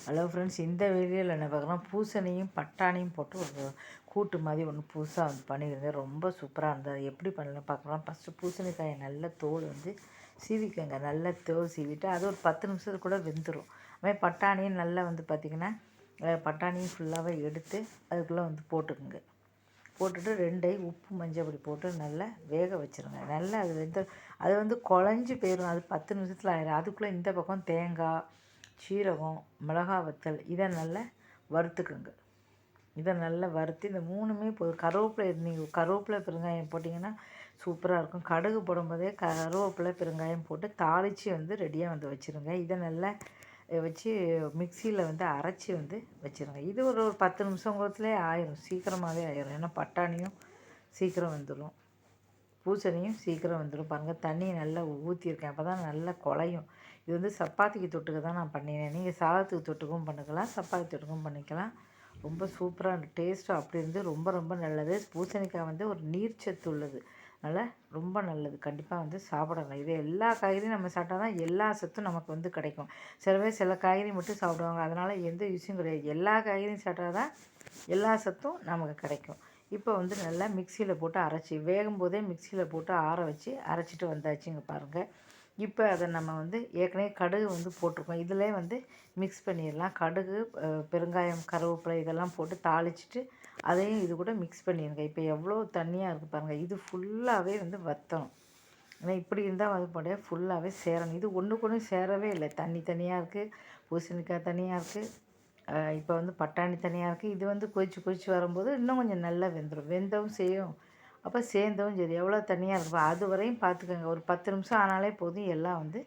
Hello friends, இந்த வீடியோவில் என்ன பார்க்குறோம், பூசணியும் பட்டாணியும் போட்டு ஒரு கூட்டு மாதிரி ஒன்று புதுசாக வந்து பண்ணியிருந்தேன். ரொம்ப சூப்பராக இருந்தது. அது எப்படி பண்ணலாம் பார்க்கலாம். ஃபஸ்ட்டு பூசணிக்காயை நல்ல தோல் வந்து சீவிக்கங்க. நல்ல தோல் சீவிட்டு அது ஒரு 10 நிமிஷத்துக்கு கூட வெந்துடும். அதுமாதிரி பட்டாணியும் நல்லா வந்து பார்த்திங்கன்னா பட்டாணியும் ஃபுல்லாகவே எடுத்து அதுக்குள்ளே வந்து போட்டுக்குங்க. போட்டுட்டு 2 உப்பு மஞ்சள் பொடி போட்டு நல்லா வேக வச்சுருங்க. நல்லா அது அது வந்து குழஞ்சி போயிடும். அது 10 நிமிஷத்தில் ஆயிடும். அதுக்குள்ளே இந்த பக்கம் தேங்காய், சீரகம், மிளகா வத்தல் இதை நல்லா வறுத்துக்குங்க. இதை நல்லா வறுத்து இந்த 3மே கருவேப்பிலை, நீங்கள் கருவேப்பிலை பெருங்காயம் போட்டிங்கன்னா சூப்பராக இருக்கும். கடுகு போடும்போதே கருவேப்பிலை பெருங்காயம் போட்டு தாளித்து வந்து ரெடியாக வந்து வச்சுருங்க. இதை நல்லா வச்சு மிக்சியில் வந்து அரைச்சி வந்து வச்சுருங்க. இது ஒரு 10 நிமிஷத்துலேயே ஆயிரும். சீக்கிரமாகவே ஆயிரும். ஏன்னா பட்டாணியும் சீக்கிரம் வந்துடும், பூசணியும் சீக்கிரம் வந்துடும். பாருங்கள், தண்ணியை நல்லா ஊற்றிருக்கேன். அப்போ தான் நல்லா குழையும். இது வந்து சப்பாத்திக்கு தொட்டுக்க தான் நான் பண்ணினேன். நீங்கள் சாதத்துக்கு தொட்டுக்கும் பண்ணிக்கலாம், சப்பாத்தி தொட்டுக்கும் பண்ணிக்கலாம். ரொம்ப சூப்பராக டேஸ்ட்டாக அப்படி இருந்து ரொம்ப ரொம்ப நல்லது. பூசணிக்காய் வந்து ஒரு நீர்ச்சத்து உள்ளது, அதனால் ரொம்ப நல்லது. கண்டிப்பாக வந்து சாப்பிடணும். இது எல்லா காய்கறியும் நம்ம சாப்பிட்டா தான் எல்லா சத்தும் நமக்கு வந்து கிடைக்கும். சில பேர் சில காய்கறி மட்டும் சாப்பிடுவாங்க, அதனால் எந்த விஷயம் கிடையாது. எல்லா காய்கறியும் சாப்பிட்டா தான் எல்லா சத்தும் நமக்கு கிடைக்கும். இப்போ வந்து நல்லா மிக்சியில் போட்டு அரைச்சி வேகும் போதே மிக்சியில் போட்டு ஆற வச்சு அரைச்சிட்டு வந்தாச்சுங்க. பாருங்கள், இப்போ அதை நம்ம வந்து ஏற்கனவே கடுகு வந்து போட்டிருக்கோம். இதிலே வந்து மிக்ஸ் பண்ணிடலாம். கடுகு, பெருங்காயம், கருவேப்பிலை இதெல்லாம் போட்டு தாளிச்சிட்டு அதையும் இது கூட மிக்ஸ் பண்ணிடுங்க. இப்போ எவ்வளோ தண்ணியாக இருக்குது பாருங்கள். இது ஃபுல்லாகவே வந்து வற்றணும். ஏன்னா இப்படி இருந்தால் வந்து போட ஃபுல்லாகவே சேரணும். இது ஒன்றுக்கு ஒன்று சேரவே இல்லை. தண்ணி தனியாக இருக்குது, பூசணிக்காய் தனியாக இருக்குது, இப்போ வந்து பட்டாணி தனியாக இருக்குது. இது வந்து கொதித்து வரும்போது இன்னும் கொஞ்சம் நல்லா வெந்துடும். வெந்தவும் செய்யும், அப்போ சேர்ந்தவும் சரி. எவ்வளோ தண்ணியாக இருக்கும் அது வரையும் பார்த்துக்கோங்க. ஒரு 10 நிமிஷம் ஆனாலே போதும், எல்லாம் வந்து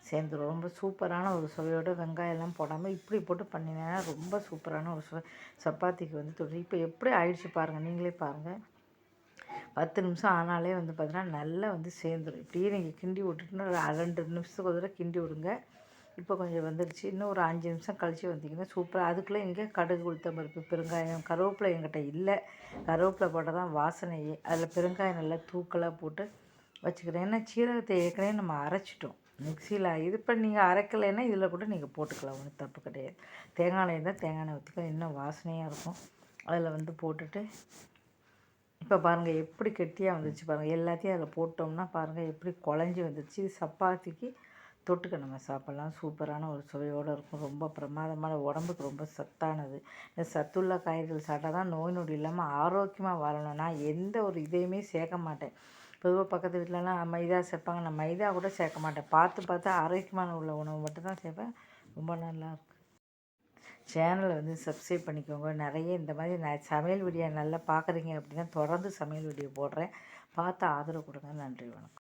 சேர்ந்துடும். ரொம்ப சூப்பரான ஒரு சுவையோடு வெங்காயம்லாம் போடாமல் இப்படி போட்டு பண்ணினேன்னா ரொம்ப சூப்பரான ஒரு சுவை. சப்பாத்திக்கு வந்து தொட்டு இப்போ எப்படி ஆயிடுச்சு பாருங்கள், நீங்களே பாருங்கள். 10 நிமிஷம் ஆனாலே வந்து பார்த்தீங்கன்னா நல்லா வந்து சேர்ந்துடும். இப்படியே நீங்கள் கிண்டி விட்டுட்டுன்னா 2 நிமிஷத்துக்கு ஒரு தடவை கிண்டி விடுங்க. இப்போ கொஞ்சம் வந்துடுச்சு. இன்னும் ஒரு 5 நிமிஷம் கழித்து வந்தீங்கன்னா சூப்பராக. அதுக்குள்ளே இங்கே கடுகு, உளுத்தம் பருப்பு, பெருங்காயம், கருவேப்பிலை என்கிட்ட இல்லை. கருவேப்பிலை போட்டால் தான் வாசனையே. அதில் பெருங்காயம் நல்லா தூக்கலாக போட்டு வச்சுக்கிறேன். ஏன்னா சீரகத்தை ஏற்கனவே நம்ம அரைச்சிட்டோம் மிக்சியில். இது இப்போ நீங்கள் அரைக்கலைன்னா இதில் கூட நீங்கள் போட்டுக்கலாம், ஒன்றும் தப்பு கிடையாது. தேங்காய் எண்ணெய் தான் தேங்காய் எண்ணெய் ஊற்றிக்கலாம், இன்னும் வாசனையாக இருக்கும். அதில் வந்து போட்டுட்டு இப்போ பாருங்கள் எப்படி கெட்டியாக வந்துச்சு பாருங்கள். எல்லாத்தையும் அதில் போட்டோம்னா பாருங்கள் எப்படி குழஞ்சி வந்துடுச்சு. இது சப்பாத்திக்கு தொட்டுக்க நம்ம சாப்பிட்லாம். சூப்பரான ஒரு சுவையோடு இருக்கும். ரொம்ப பிரமாதமான, உடம்புக்கு ரொம்ப சத்தானது. இந்த சத்துள்ள காய்கறிகள் சாப்பிட்டா தான் நோய் நொடி இல்லாமல் ஆரோக்கியமாக வாழணும். நான் எந்த ஒரு இதையுமே சேர்க்க மாட்டேன். பொதுவாக பக்கத்து வீட்டிலலாம் மைதா சேர்ப்பாங்க, நான் மைதா கூட சேர்க்க மாட்டேன். பார்த்து பார்த்து ஆரோக்கியமான உள்ள உணவு மட்டும் தான் சேர்ப்பேன். ரொம்ப நல்லாயிருக்கும். சேனலை வந்து சப்ஸ்கிரைப் பண்ணிக்கோங்க. நிறைய இந்த மாதிரி சமையல் வீடியோ நல்லா பார்க்குறீங்க அப்படின்னா தொடர்ந்து சமையல் வீடியோ போடுறேன். பார்த்து ஆதரவு கொடுங்க. நன்றி, வணக்கம்.